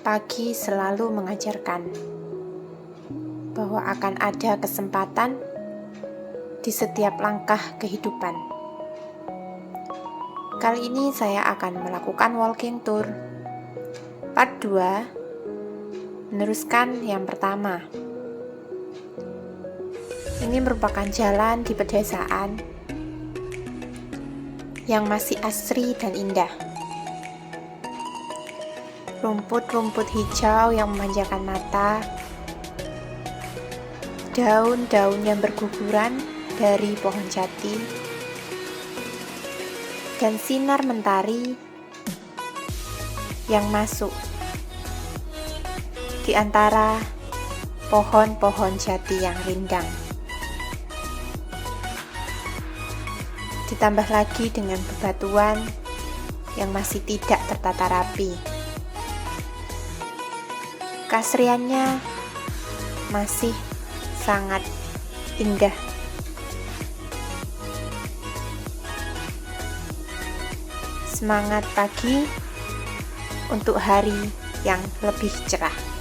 Pagi selalu mengajarkan bahwa akan ada kesempatan di setiap langkah kehidupan. Kali ini saya akan melakukan walking tour part 2, meneruskan yang pertama. Ini merupakan jalan di pedesaan yang masih asri dan indah. Rumput-rumput hijau yang memanjakan mata, daun-daun yang berguguran dari pohon jati, dan sinar mentari yang masuk di antara pohon-pohon jati yang rindang. Ditambah lagi dengan bebatuan yang masih tidak tertata rapi. Keasriannya masih sangat indah. Semangat pagi untuk hari yang lebih cerah.